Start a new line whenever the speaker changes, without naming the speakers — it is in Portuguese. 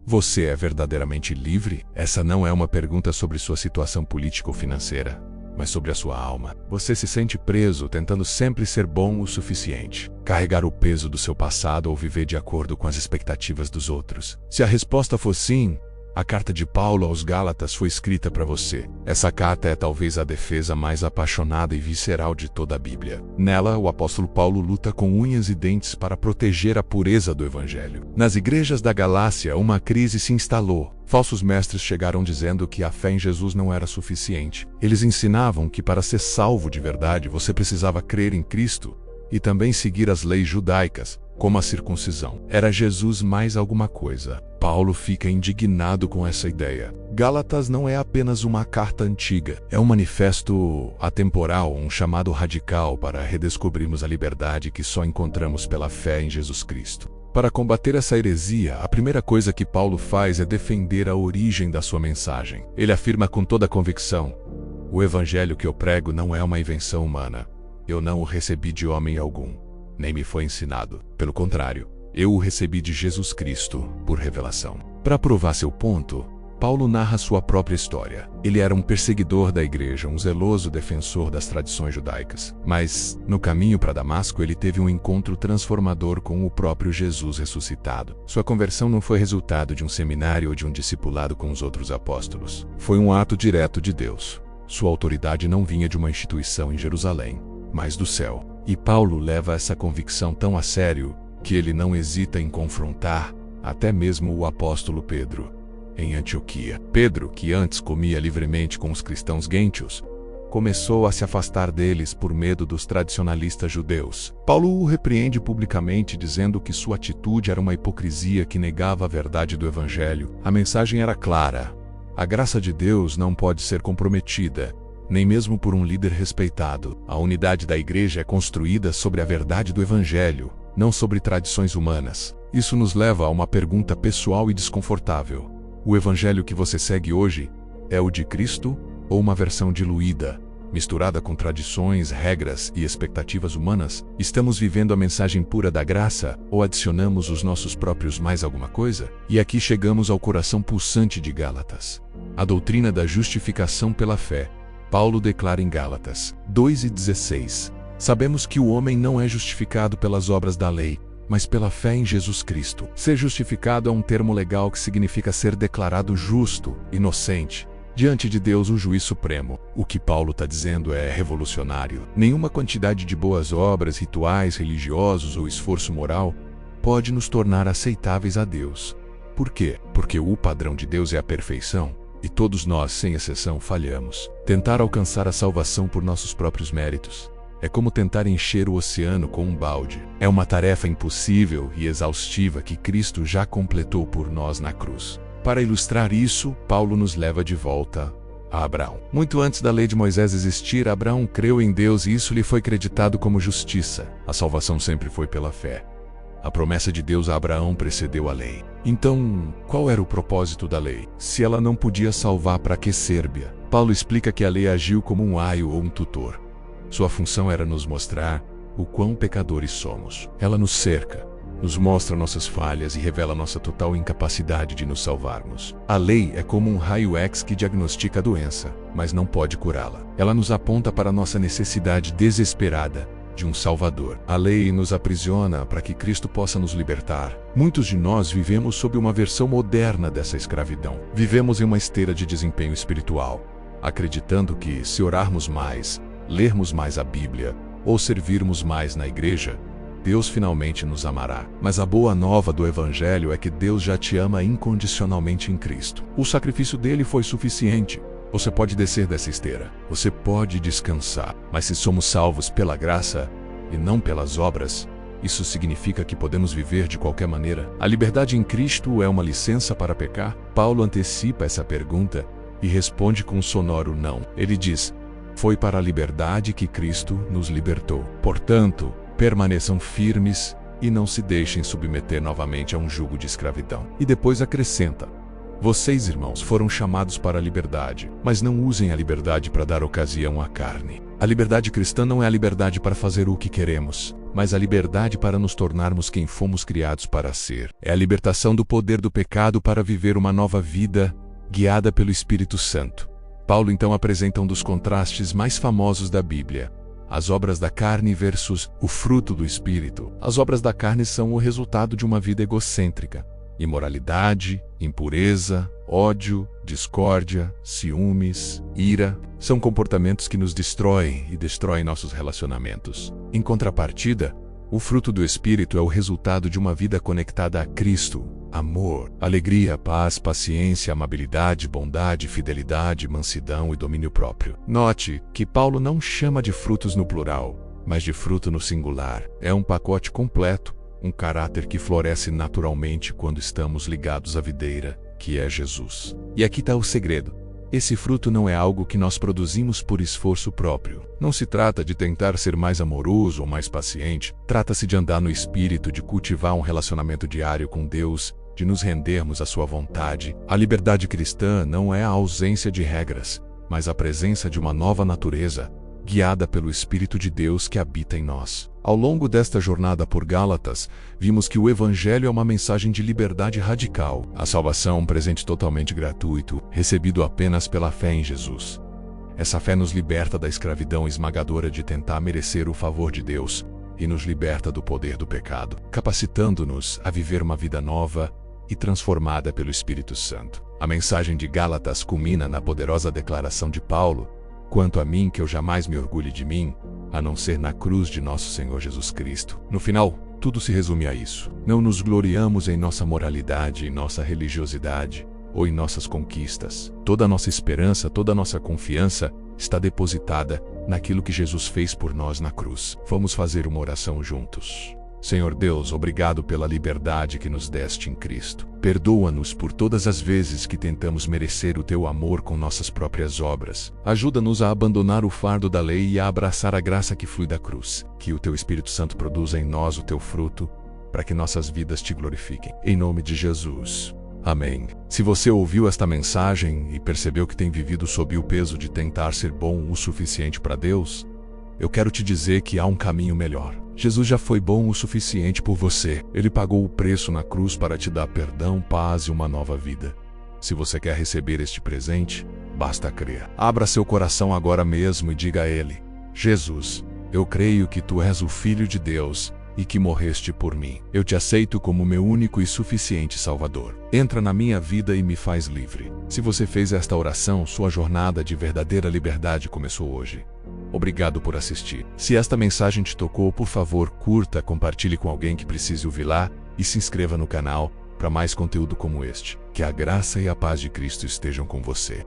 Você é verdadeiramente livre? Essa não é uma pergunta sobre sua situação política ou financeira, mas sobre a sua alma. Você se sente preso, tentando sempre ser bom o suficiente, carregar o peso do seu passado ou viver de acordo com as expectativas dos outros? Se a resposta for sim, a carta de Paulo aos Gálatas foi escrita para você. Essa carta é talvez a defesa mais apaixonada e visceral de toda a Bíblia. Nela, o apóstolo Paulo luta com unhas e dentes para proteger a pureza do Evangelho. Nas igrejas da Galácia, uma crise se instalou. Falsos mestres chegaram dizendo que a fé em Jesus não era suficiente. Eles ensinavam que para ser salvo de verdade, você precisava crer em Cristo e também seguir as leis judaicas, como a circuncisão. Era Jesus mais alguma coisa. Paulo fica indignado com essa ideia. Gálatas não é apenas uma carta antiga, é um manifesto atemporal, um chamado radical para redescobrirmos a liberdade que só encontramos pela fé em Jesus Cristo. Para combater essa heresia, a primeira coisa que Paulo faz é defender a origem da sua mensagem. Ele afirma com toda convicção: o evangelho que eu prego não é uma invenção humana. Eu não o recebi de homem algum, nem me foi ensinado. Pelo contrário, eu o recebi de Jesus Cristo, por revelação. Para provar seu ponto, Paulo narra sua própria história. Ele era um perseguidor da igreja, um zeloso defensor das tradições judaicas. Mas, no caminho para Damasco, ele teve um encontro transformador com o próprio Jesus ressuscitado. Sua conversão não foi resultado de um seminário ou de um discipulado com os outros apóstolos. Foi um ato direto de Deus. Sua autoridade não vinha de uma instituição em Jerusalém, mas do céu. E Paulo leva essa convicção tão a sério que ele não hesita em confrontar até mesmo o apóstolo Pedro, em Antioquia. Pedro, que antes comia livremente com os cristãos gentios, começou a se afastar deles por medo dos tradicionalistas judeus. Paulo o repreende publicamente, dizendo que sua atitude era uma hipocrisia que negava a verdade do evangelho. A mensagem era clara: a graça de Deus não pode ser comprometida, nem mesmo por um líder respeitado. A unidade da igreja é construída sobre a verdade do evangelho, não sobre tradições humanas. Isso nos leva a uma pergunta pessoal e desconfortável. O evangelho que você segue hoje é o de Cristo ou uma versão diluída, misturada com tradições, regras e expectativas humanas? Estamos vivendo a mensagem pura da graça ou adicionamos os nossos próprios mais alguma coisa? E aqui chegamos ao coração pulsante de Gálatas. A doutrina da justificação pela fé. Paulo declara em Gálatas 2:16: sabemos que o homem não é justificado pelas obras da lei, mas pela fé em Jesus Cristo. Ser justificado é um termo legal que significa ser declarado justo, inocente, diante de Deus, o juiz supremo. O que Paulo está dizendo é revolucionário. Nenhuma quantidade de boas obras, rituais religiosos ou esforço moral pode nos tornar aceitáveis a Deus. Por quê? Porque o padrão de Deus é a perfeição. E todos nós, sem exceção, falhamos. Tentar alcançar a salvação por nossos próprios méritos é como tentar encher o oceano com um balde. É uma tarefa impossível e exaustiva que Cristo já completou por nós na cruz. Para ilustrar isso, Paulo nos leva de volta a Abraão. Muito antes da lei de Moisés existir, Abraão creu em Deus e isso lhe foi creditado como justiça. A salvação sempre foi pela fé. A promessa de Deus a Abraão precedeu a lei. Então, qual era o propósito da lei? Se ela não podia salvar, para que servia? Paulo explica que a lei agiu como um aio ou um tutor. Sua função era nos mostrar o quão pecadores somos. Ela nos cerca, nos mostra nossas falhas e revela nossa total incapacidade de nos salvarmos. A lei é como um raio-x que diagnostica a doença, mas não pode curá-la. Ela nos aponta para nossa necessidade desesperada de um Salvador. A lei nos aprisiona para que Cristo possa nos libertar. Muitos de nós vivemos sob uma versão moderna dessa escravidão. Vivemos em uma esteira de desempenho espiritual, acreditando que, se orarmos mais, lermos mais a Bíblia ou servirmos mais na igreja, Deus finalmente nos amará. Mas a boa nova do Evangelho é que Deus já te ama incondicionalmente em Cristo. O sacrifício dele foi suficiente. Você pode descer dessa esteira, você pode descansar. Mas se somos salvos pela graça e não pelas obras, isso significa que podemos viver de qualquer maneira. A liberdade em Cristo é uma licença para pecar? Paulo antecipa essa pergunta e responde com um sonoro não. Ele diz: foi para a liberdade que Cristo nos libertou. Portanto, permaneçam firmes e não se deixem submeter novamente a um jugo de escravidão. E depois acrescenta: Vocês, irmãos, foram chamados para a liberdade, mas não usem a liberdade para dar ocasião à carne. A liberdade cristã não é a liberdade para fazer o que queremos, mas a liberdade para nos tornarmos quem fomos criados para ser. É a libertação do poder do pecado para viver uma nova vida, guiada pelo Espírito Santo. Paulo então apresenta um dos contrastes mais famosos da Bíblia: as obras da carne versus o fruto do Espírito. As obras da carne são o resultado de uma vida egocêntrica. Imoralidade, impureza, ódio, discórdia, ciúmes, ira, são comportamentos que nos destroem e destroem nossos relacionamentos. Em contrapartida, o fruto do Espírito é o resultado de uma vida conectada a Cristo: amor, alegria, paz, paciência, amabilidade, bondade, fidelidade, mansidão e domínio próprio. Note que Paulo não chama de frutos no plural, mas de fruto no singular. É um pacote completo, um caráter que floresce naturalmente quando estamos ligados à videira, que é Jesus. E aqui está o segredo. Esse fruto não é algo que nós produzimos por esforço próprio. Não se trata de tentar ser mais amoroso ou mais paciente. Trata-se de andar no Espírito, de cultivar um relacionamento diário com Deus, de nos rendermos à sua vontade. A liberdade cristã não é a ausência de regras, mas a presença de uma nova natureza, guiada pelo Espírito de Deus que habita em nós. Ao longo desta jornada por Gálatas, vimos que o Evangelho é uma mensagem de liberdade radical. A salvação é um presente totalmente gratuito, recebido apenas pela fé em Jesus. Essa fé nos liberta da escravidão esmagadora de tentar merecer o favor de Deus e nos liberta do poder do pecado, capacitando-nos a viver uma vida nova e transformada pelo Espírito Santo. A mensagem de Gálatas culmina na poderosa declaração de Paulo: quanto a mim, que eu jamais me orgulhe de mim, a não ser na cruz de nosso Senhor Jesus Cristo. No final, tudo se resume a isso. Não nos gloriamos em nossa moralidade, em nossa religiosidade ou em nossas conquistas. Toda a nossa esperança, toda a nossa confiança está depositada naquilo que Jesus fez por nós na cruz. Vamos fazer uma oração juntos. Senhor Deus, obrigado pela liberdade que nos deste em Cristo. Perdoa-nos por todas as vezes que tentamos merecer o Teu amor com nossas próprias obras. Ajuda-nos a abandonar o fardo da lei e a abraçar a graça que flui da cruz. Que o Teu Espírito Santo produza em nós o Teu fruto, para que nossas vidas Te glorifiquem. Em nome de Jesus. Amém. Se você ouviu esta mensagem e percebeu que tem vivido sob o peso de tentar ser bom o suficiente para Deus, eu quero te dizer que há um caminho melhor. Jesus já foi bom o suficiente por você. Ele pagou o preço na cruz para te dar perdão, paz e uma nova vida. Se você quer receber este presente, basta crer. Abra seu coração agora mesmo e diga a Ele: Jesus, eu creio que Tu és o Filho de Deus e que morreste por mim. Eu te aceito como meu único e suficiente Salvador. Entra na minha vida e me faz livre. Se você fez esta oração, sua jornada de verdadeira liberdade começou hoje. Obrigado por assistir. Se esta mensagem te tocou, por favor, curta, compartilhe com alguém que precise ouvi-la e se inscreva no canal para mais conteúdo como este. Que a graça e a paz de Cristo estejam com você.